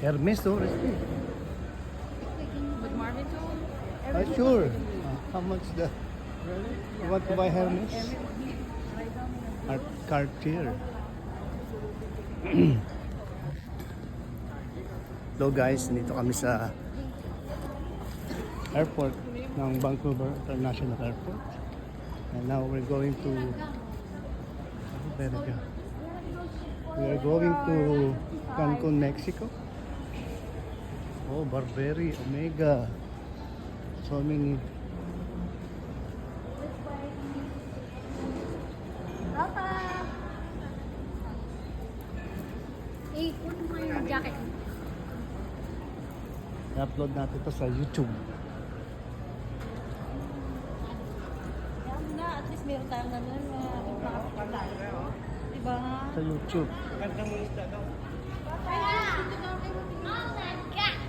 Hermes, oh, respect. With Marvin too? Sure. How much the? You want to buy Hermes? Cartier. Hello guys, dito kami sa airport ng Vancouver International Airport. And now we're going to Cancun, Mexico. Oh, Burberry, Omega. So many. Papa! Hey, put my jacket. I-upload natin to sa YouTube. Yan na, at least meron tayong ganun. Diba? Sa YouTube.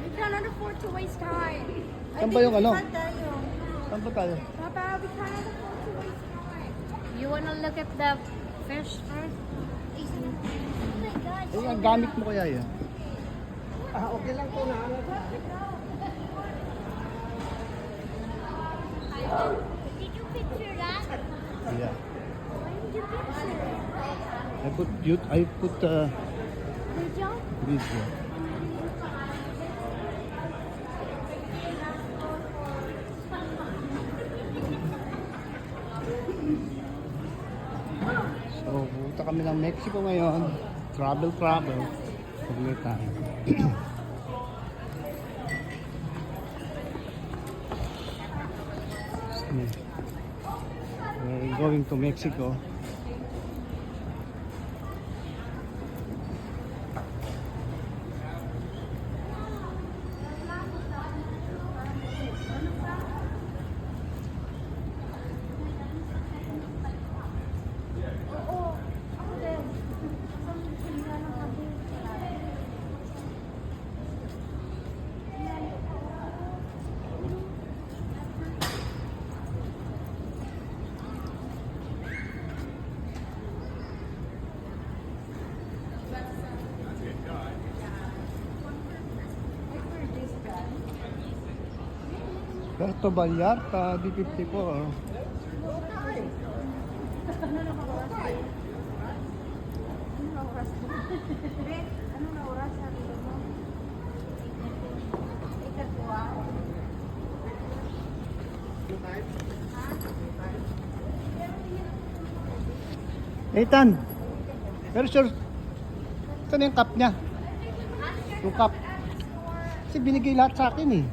We cannot afford to waste time. Saan ba yung ano? Saan ba tayo? Papa, we cannot afford to waste time. You wanna look at the fish first? Oh my God. Eh, ang gamit mo kaya yan? Okay lang po na. Did you picture that? Yeah. Why did you picture? I put Video? video. So, punta kami ng Mexico ngayon. Travel. Paglit tayo. We're going to Mexico. Berto Vallarta, D54. Nathan, pero sure, saan yung cup niya? Yung cup. Kasi binigay lahat sa akin eh.